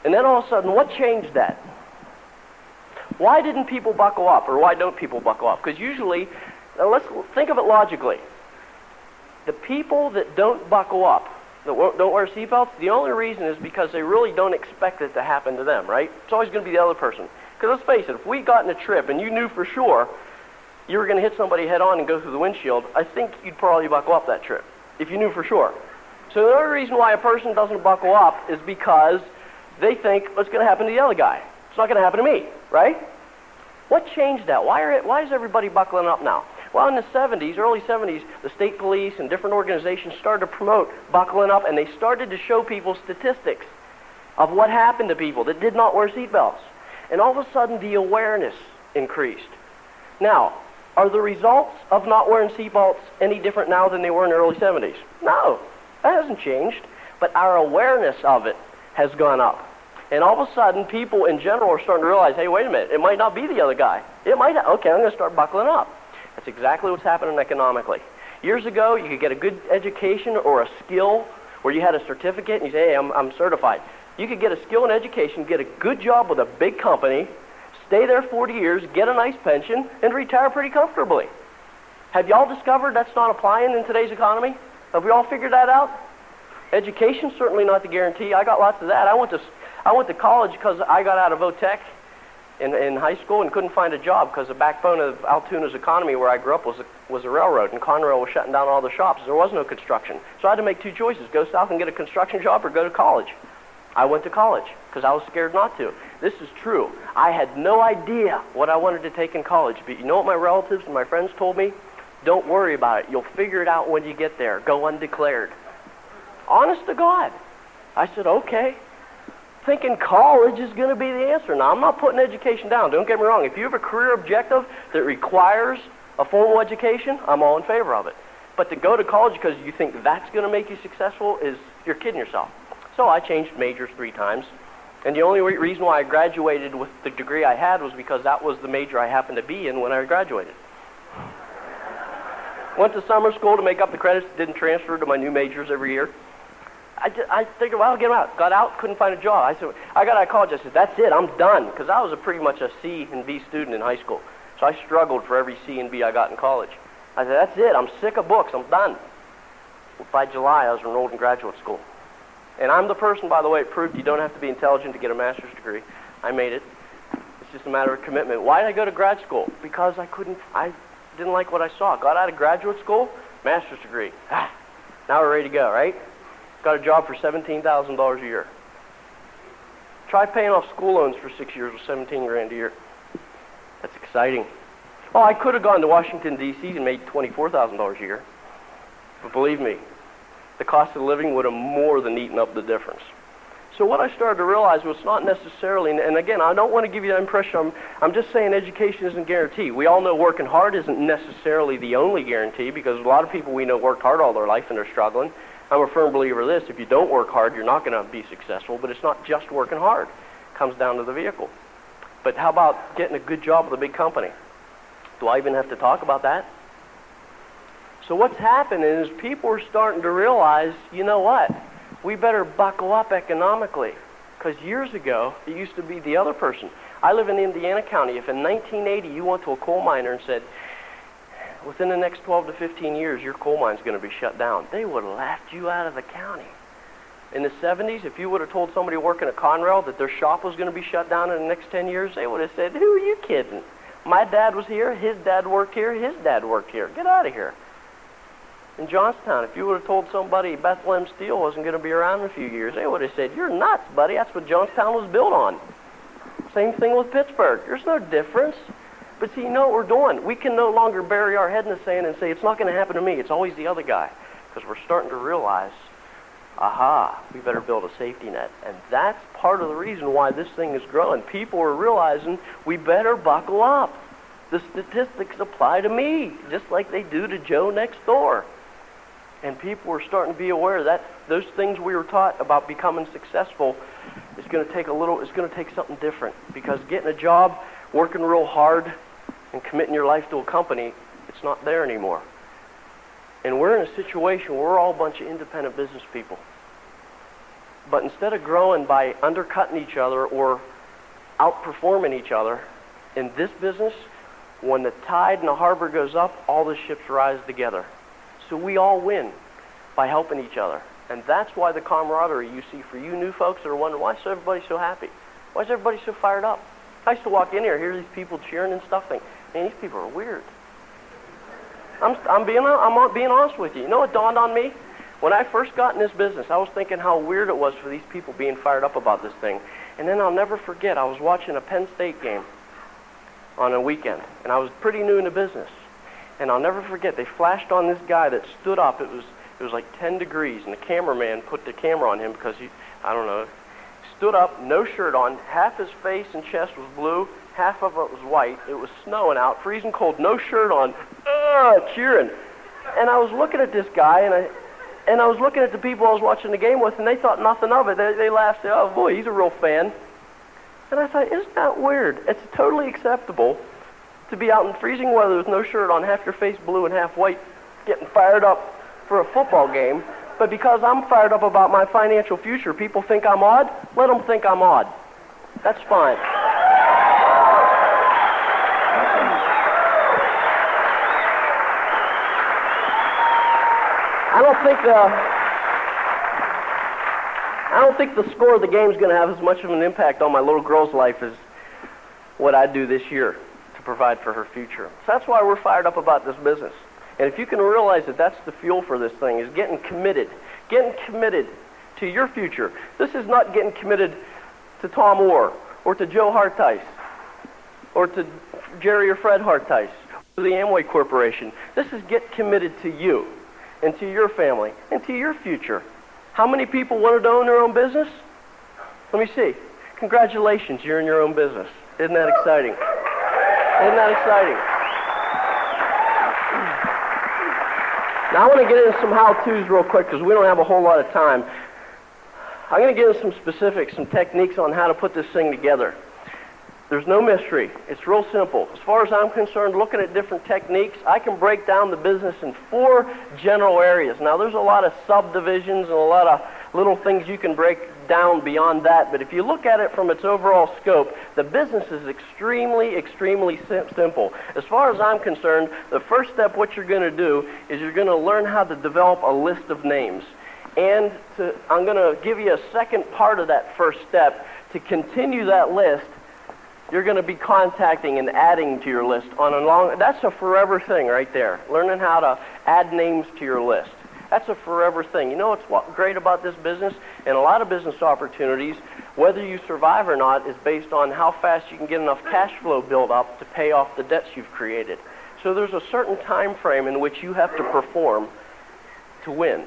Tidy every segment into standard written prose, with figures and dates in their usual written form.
And then all of a sudden, what changed that? Why didn't people buckle up, or why don't people buckle up? Because usually, now let's think of it logically. The people that don't buckle up, that don't wear seatbelts, the only reason is because they really don't expect it to happen to them, right? It's always going to be the other person. Because let's face it, if we got in a trip and you knew for sure you were going to hit somebody head on and go through the windshield, I think you'd probably buckle up that trip, if you knew for sure. So the only reason why a person doesn't buckle up is because they think what's going to happen to the other guy. It's not going to happen to me, right? What changed that? Why is everybody buckling up now? Well, in the 70s, early 70s, the state police and different organizations started to promote buckling up, and they started to show people statistics of what happened to people that did not wear seatbelts. And all of a sudden, the awareness increased. Now, are the results of not wearing seatbelts any different now than they were in the early 70s? No, that hasn't changed. But our awareness of it has gone up. And all of a sudden, people in general are starting to realize, hey, wait a minute, it might not be the other guy. Okay, I'm going to start buckling up. That's exactly what's happening economically. Years ago, you could get a good education or a skill where you had a certificate and you say, hey, I'm certified. You could get a skill and education, get a good job with a big company, stay there 40 years, get a nice pension, and retire pretty comfortably. Have y'all discovered that's not applying in today's economy? Have we all figured that out? Education's certainly not the guarantee. I got lots of that. I went to college because I got out of VOTEC in high school and couldn't find a job because the backbone of Altoona's economy where I grew up was a railroad, and Conrail was shutting down all the shops. There was no construction. So I had to make two choices, go south and get a construction job or go to college. I went to college because I was scared not to. This is true. I had no idea what I wanted to take in college, but you know what my relatives and my friends told me? Don't worry about it. You'll figure it out when you get there. Go undeclared. Honest to God. I said, okay. Thinking college is going to be the answer. Now, I'm not putting education down. Don't get me wrong. If you have a career objective that requires a formal education, I'm all in favor of it. But to go to college because you think that's going to make you successful you're kidding yourself. So I changed majors 3 times. And the only reason why I graduated with the degree I had was because that was the major I happened to be in when I graduated. Went to summer school to make up the credits, didn't transfer to my new majors every year. I figured, well, I'll get out. Got out, couldn't find a job. I said, I got out of college. I said, that's it, I'm done. Because I was pretty much a C and B student in high school. So I struggled for every C and B I got in college. I said, that's it, I'm sick of books, I'm done. Well, by July, I was enrolled in graduate school. And I'm the person, by the way, it proved you don't have to be intelligent to get a master's degree. I made it. It's just a matter of commitment. Why did I go to grad school? Because I didn't like what I saw. Got out of graduate school, master's degree. Now we're ready to go, right? Got a job for $17,000 a year. Try paying off school loans for 6 years with $17,000 a year. That's exciting. Oh, I could have gone to Washington, D.C. and made $24,000 a year. But believe me, the cost of living would have more than eaten up the difference. So what I started to realize was not necessarily, and again, I don't want to give you that impression, I'm just saying education isn't guaranteed. We all know working hard isn't necessarily the only guarantee because a lot of people we know worked hard all their life and they're struggling. I'm a firm believer of this, if you don't work hard, you're not going to be successful, but it's not just working hard. It comes down to the vehicle. But how about getting a good job with a big company? Do I even have to talk about that? So what's happening is people are starting to realize, you know what? We better buckle up economically. Because years ago, it used to be the other person. I live in Indiana County. If in 1980 you went to a coal miner and said, within the next 12 to 15 years, your coal mine's going to be shut down, they would have laughed you out of the county. In the 70s, if you would have told somebody working at Conrail that their shop was going to be shut down in the next 10 years, they would have said, who are you kidding? My dad was here, his dad worked here, his dad worked here. Get out of here. In Johnstown, if you would have told somebody Bethlehem Steel wasn't going to be around in a few years, they would have said, you're nuts, buddy. That's what Johnstown was built on. Same thing with Pittsburgh. There's no difference. But see, you know what we're doing? We can no longer bury our head in the sand and say, it's not going to happen to me. It's always the other guy. Because we're starting to realize, aha, we better build a safety net. And that's part of the reason why this thing is growing. People are realizing we better buckle up. The statistics apply to me, just like they do to Joe next door. And people are starting to be aware that those things we were taught about becoming successful is going to take something different. Because getting a job, working real hard, and committing your life to a company, it's not there anymore. And we're in a situation where we're all a bunch of independent business people. But instead of growing by undercutting each other or outperforming each other, in this business, when the tide in the harbor goes up, all the ships rise together. So we all win by helping each other. And that's why the camaraderie you see for you new folks that are wondering, why is everybody so happy? Why is everybody so fired up? I used to walk in here, hear these people cheering and stuff, think, man, these people are weird. I'm being honest with you. You know what dawned on me? When I first got in this business, I was thinking how weird it was for these people being fired up about this thing. And then I'll never forget, I was watching a Penn State game on a weekend, and I was pretty new in the business. And I'll never forget, they flashed on this guy that stood up. It was like 10 degrees, and the cameraman put the camera on him because I don't know, stood up, no shirt on, half his face and chest was blue, half of it was white. It was snowing out, freezing cold, no shirt on, cheering. And I was looking at this guy, and I was looking at the people I was watching the game with, and they thought nothing of it. They laughed, said, oh boy, he's a real fan. And I thought, isn't that weird? It's totally acceptable to be out in freezing weather with no shirt on, half your face blue and half white, getting fired up for a football game. But because I'm fired up about my financial future, people think I'm odd? Let them think I'm odd. That's fine. I don't think the score of the game is going to have as much of an impact on my little girl's life as what I do this year to provide for her future. So that's why we're fired up about this business. And if you can realize that that's the fuel for this thing, is getting committed to your future. This is not getting committed to Tom Orr or to Joe Hartice or to Jerry or Fred Hartice or the Amway Corporation. This is get committed to you and to your family and to your future. How many people wanted to own their own business? Let me see. Congratulations, you're in your own business. Isn't that exciting? Isn't that exciting? Now I want to get into some how-tos real quick because we don't have a whole lot of time. I'm going to get into some specifics, some techniques on how to put this thing together. There's no mystery. It's real simple. As far as I'm concerned, looking at different techniques, I can break down the business in 4 general areas. Now, there's a lot of subdivisions and a lot of little things you can break down beyond that, but if you look at it from its overall scope, the business is extremely, extremely simple. As far as I'm concerned, the first step, what you're going to do is you're going to learn how to develop a list of names. And I'm going to give you a second part of that first step. To continue that list, you're going to be contacting and adding to your list on a long... That's a forever thing right there, learning how to add names to your list. That's a forever thing. You know what's great about this business? And a lot of business opportunities, whether you survive or not, is based on how fast you can get enough cash flow built up to pay off the debts you've created. So there's a certain time frame in which you have to perform to win.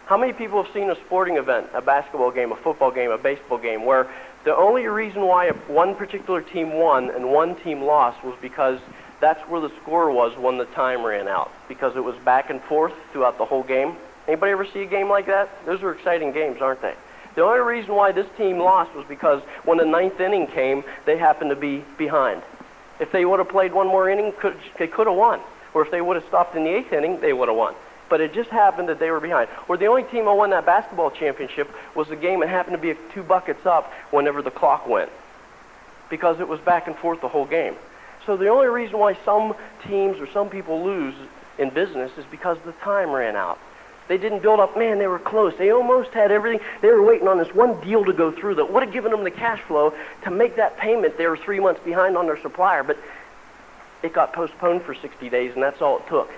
How many people have seen a sporting event, a basketball game, a football game, a baseball game, where the only reason why one particular team won and one team lost was because that's where the score was when the time ran out, because it was back and forth throughout the whole game? Anybody ever see a game like that? Those are exciting games, aren't they? The only reason why this team lost was because when the 9th inning came, they happened to be behind. If they would have played one more inning, they could have won. Or if they would have stopped in the 8th inning, they would have won. But it just happened that they were behind. Or the only team that won that basketball championship was the game that happened to be 2 buckets up whenever the clock went, because it was back and forth the whole game. So the only reason why some teams or some people lose in business is because the time ran out. They didn't build up. Man, they were close. They almost had everything. They were waiting on this one deal to go through that would have given them the cash flow to make that payment. They were 3 months behind on their supplier, but it got postponed for 60 days, and that's all it took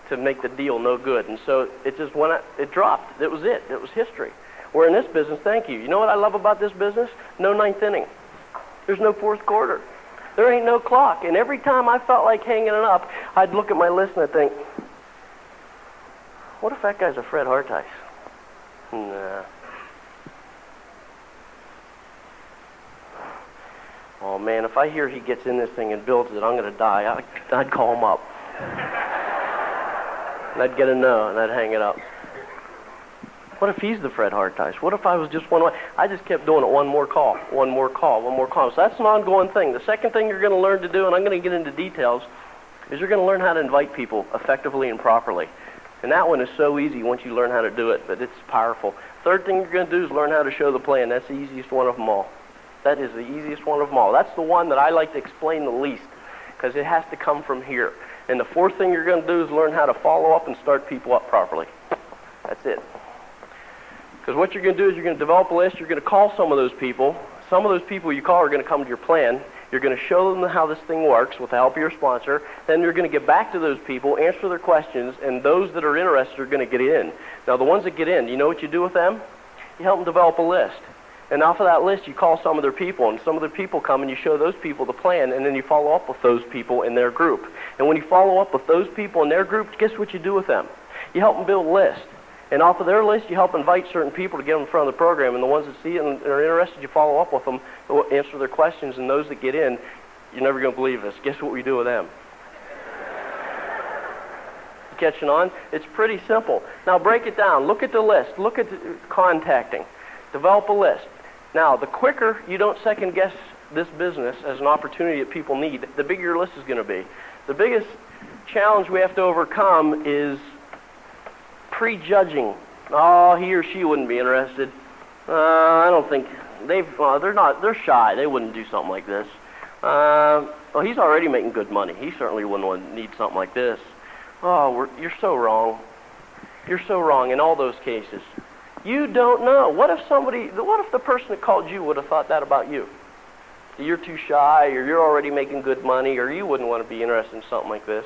to make the deal no good. And so it just went out, it dropped. It was it. It was history. We're in this business, thank you. You know what I love about this business? No 9th inning. There's no 4th quarter. There ain't no clock. And every time I felt like hanging it up, I'd look at my list and I'd think, what if that guy's a Fred Hartice? Nah. Oh man, if I hear he gets in this thing and builds it, I'm going to die. I'd call him up. And I'd get a no, and I'd hang it up. What if he's the Fred Hartice? What if I was just one way? I just kept doing it, one more call, one more call, one more call. So that's an ongoing thing. The second thing you're going to learn to do, and I'm going to get into details, is you're going to learn how to invite people effectively and properly. And that one is so easy once you learn how to do it, but it's powerful. Third thing you're going to do is learn how to show the plan. That's the easiest one of them all. That is the easiest one of them all. That's the one that I like to explain the least, because it has to come from here. And the fourth thing you're going to do is learn how to follow up and start people up properly. That's it. Because what you're going to do is you're going to develop a list. You're going to call some of those people. Some of those people you call are going to come to your plan. You're going to show them how this thing works with the help of your sponsor. Then you're going to get back to those people, answer their questions, and those that are interested are going to get in. Now, the ones that get in, you know what you do with them? You help them develop a list. And off of that list, you call some of their people, and some of their people come and you show those people the plan, and then you follow up with those people in their group. And when you follow up with those people in their group, guess what you do with them? You help them build a list. And off of their list, you help invite certain people to get them in front of the program. And the ones that see it and are interested, you follow up with them, answer their questions. And those that get in, you're never going to believe this. Guess what we do with them? You catching on? It's pretty simple. Now break it down. Look at the list. Look at the contacting. Develop a list. Now, the quicker you don't second guess this business as an opportunity that people need, the bigger your list is going to be. The biggest challenge we have to overcome is prejudging. Oh, he or she wouldn't be interested. I don't think they're shy. They wouldn't do something like this. Well, he's already making good money. He certainly wouldn't need something like this. Oh, you're so wrong. You're so wrong in all those cases. You don't know. What if the person that called you would have thought that about you? You're too shy, or you're already making good money, or you wouldn't want to be interested in something like this.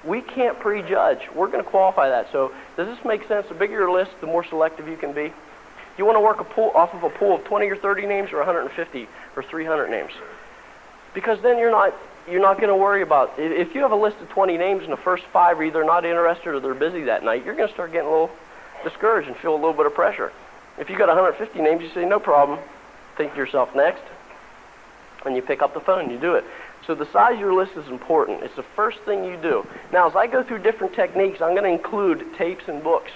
We can't prejudge. We're going to qualify that. So does this make sense? The bigger your list, the more selective you can be. You want to work off of a pool of 20 or 30 names or 150 or 300 names. Because then you're not going to worry about, if you have a list of 20 names and the first 5 are either not interested or they're busy that night, you're going to start getting a little discouraged and feel a little bit of pressure. If you got 150 names, you say, no problem. Think to yourself, next. And you pick up the phone and you do it. So the size of your list is important. It's the first thing you do. Now, as I go through different techniques, I'm going to include tapes and books.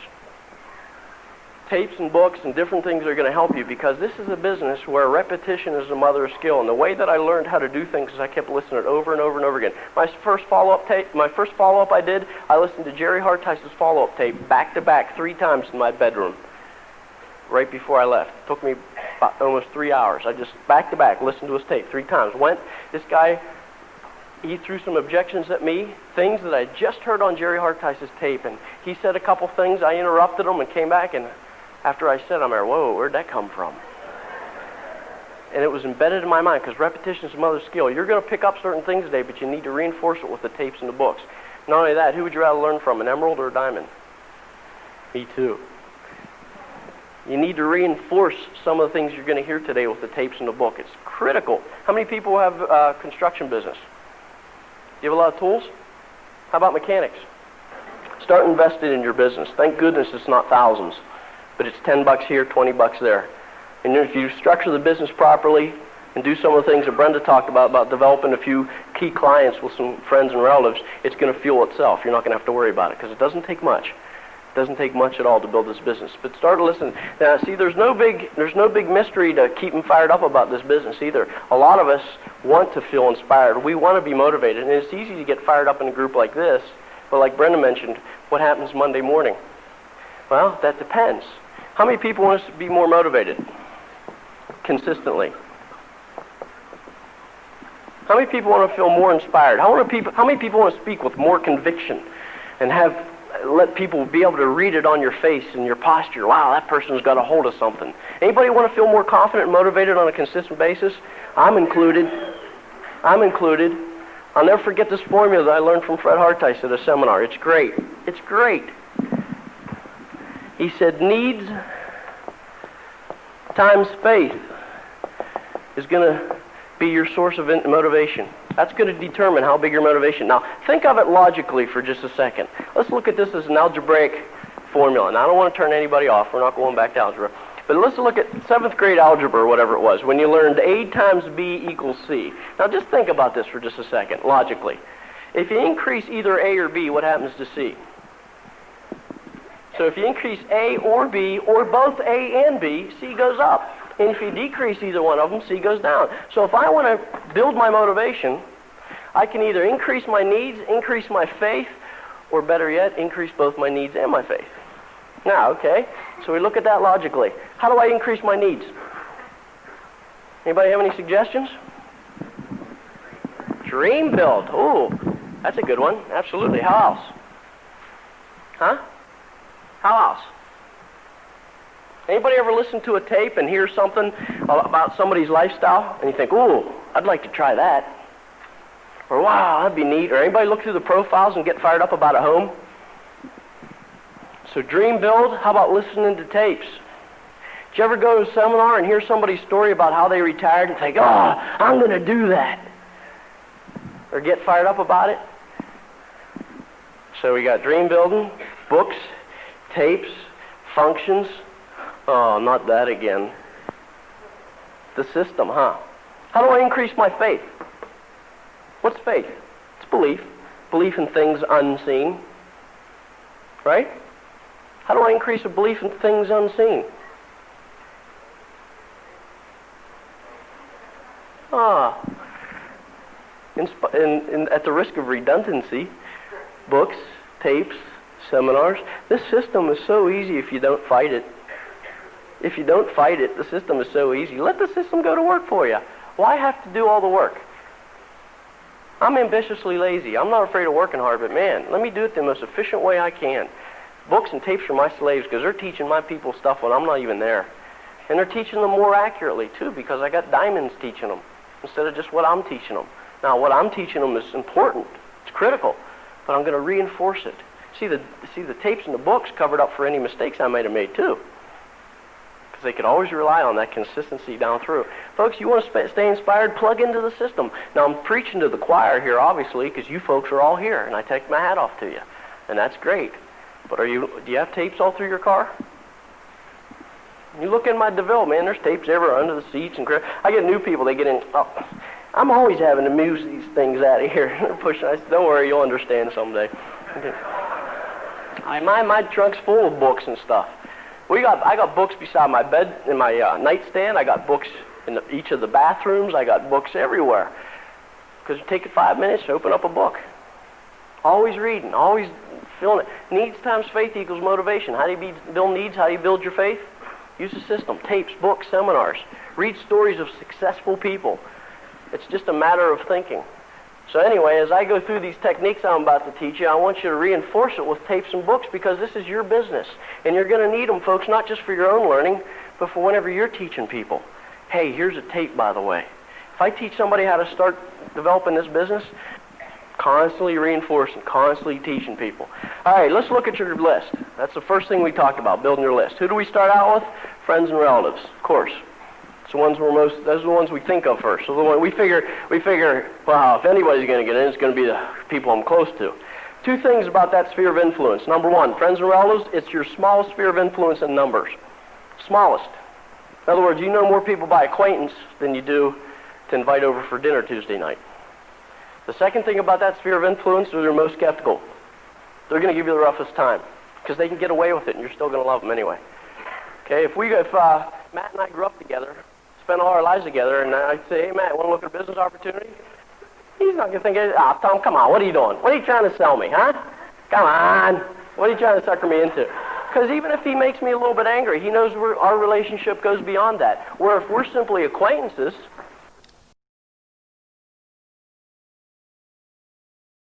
Tapes and books and different things are going to help you, because this is a business where repetition is the mother of skill. And the way that I learned how to do things is I kept listening over and over and over again. My first follow-up I listened to Jerry Hartice's follow-up tape back to back 3 times in my bedroom right before I left. It took me about almost 3 hours. I just back to back listened to his tape 3 times. This guy, he threw some objections at me, things that I just heard on Jerry Hartice's tape, and he said a couple things. I interrupted him and came back, and after I said, I'm like, whoa, where'd that come from? And it was embedded in my mind, because repetition is the mother of skill. You're going to pick up certain things today, but you need to reinforce it with the tapes and the books. Not only that, who would you rather learn from, an emerald or a diamond? Me too. You need to reinforce some of the things you're going to hear today with the tapes and the book. It's critical. How many people have a construction business? Do you have a lot of tools? How about mechanics? Start investing in your business. Thank goodness it's not thousands, but it's $10 here, $20 there. And if you structure the business properly and do some of the things that Brenda talked about developing a few key clients with some friends and relatives, it's going to fuel itself. You're not going to have to worry about it, because it doesn't take much. It doesn't take much at all to build this business. But start listening. Now, see, there's no big mystery to keep them fired up about this business either. A lot of us want to feel inspired. We want to be motivated, and it's easy to get fired up in a group like this. But like Brenda mentioned, what happens Monday morning? Well, that depends. How many people want us to be more motivated consistently? How many people want to feel more inspired? How many people want to speak with more conviction and let people be able to read it on your face and your posture? Wow, that person's got a hold of something. Anybody want to feel more confident and motivated on a consistent basis? I'm included. I'll never forget this formula that I learned from Fred Hartice at a seminar. It's great. It's great. He said, needs times faith is going to be your source of motivation. That's going to determine how big your motivation. Now, think of it logically for just a second. Let's look at this as an algebraic formula. Now, I don't want to turn anybody off. We're not going back to algebra. But let's look at 7th grade algebra, or whatever it was, when you learned A times B equals C. Now, just think about this for just a second, logically. If you increase either A or B, what happens to C? So if you increase A or B, or both A and B, C goes up. And if you decrease either one of them, C goes down. So if I want to build my motivation, I can either increase my needs, increase my faith, or better yet, increase both my needs and my faith. Now, okay, so we look at that logically. How do I increase my needs? Anybody have any suggestions? Dream build. Ooh, that's a good one. Absolutely. How else? Huh? How else? Anybody ever listen to a tape and hear something about somebody's lifestyle and you think, ooh, I'd like to try that? Or wow, that'd be neat. Or anybody look through the profiles and get fired up about a home? So dream build, how about listening to tapes? Did you ever go to a seminar and hear somebody's story about how they retired and think, oh, I'm going to do that? Or get fired up about it? So we got dream building, books, tapes, functions. Oh, not that again. The system, huh? How do I increase my faith? What's faith? It's belief. Belief in things unseen. Right? How do I increase a belief in things unseen? At the risk of redundancy, books, tapes, seminars. This system is so easy if you don't fight it. If you don't fight it, the system is so easy. Let the system go to work for you. Why have to do all the work? I'm ambitiously lazy. I'm not afraid of working hard, but man, let me do it the most efficient way I can. Books and tapes are my slaves because they're teaching my people stuff when I'm not even there. And they're teaching them more accurately, too, because I got diamonds teaching them instead of just what I'm teaching them. Now, what I'm teaching them is important. It's critical. But I'm going to reinforce it. See, the tapes and the books covered up for any mistakes I might have made, too. Because they could always rely on that consistency down through. Folks, you want to stay inspired? Plug into the system. Now, I'm preaching to the choir here, obviously, because you folks are all here, and I take my hat off to you. And that's great. But do you have tapes all through your car? You look in my DeVille, man, there's tapes everywhere under the seats. And I get new people, they get in. Oh, I'm always having to move these things out of here. I said, don't worry, you'll understand someday. Okay. My trunk's full of books and stuff. I got books beside my bed in my nightstand. I got books in each of the bathrooms. I got books everywhere. Because you take 5 minutes to open up a book. Always reading, always feeling it. Needs times faith equals motivation. How do you build needs? How do you build your faith? Use the system. Tapes, books, seminars. Read stories of successful people. It's just a matter of thinking. So anyway, as I go through these techniques I'm about to teach you, I want you to reinforce it with tapes and books because this is your business. And you're going to need them, folks, not just for your own learning, but for whenever you're teaching people. Hey, here's a tape, by the way. If I teach somebody how to start developing this business, constantly reinforcing, constantly teaching people. All right, let's look at your list. That's the first thing we talked about, building your list. Who do we start out with? Friends and relatives, of course. Those are the ones we think of first. So the one we figure, well, if anybody's going to get in, it's going to be the people I'm close to. Two things about that sphere of influence. Number one, friends and relatives, it's your smallest sphere of influence in numbers. Smallest. In other words, you know more people by acquaintance than you do to invite over for dinner Tuesday night. The second thing about that sphere of influence is they're most skeptical. They're going to give you the roughest time because they can get away with it and you're still going to love them anyway. Okay, if Matt and I grew up together, spent all our lives together, and I'd say, hey, Matt, want to look at a business opportunity? He's not going to think, Tom, come on, what are you doing? What are you trying to sell me, huh? Come on. What are you trying to sucker me into? Because even if he makes me a little bit angry, he knows our relationship goes beyond that. Where if we're simply acquaintances,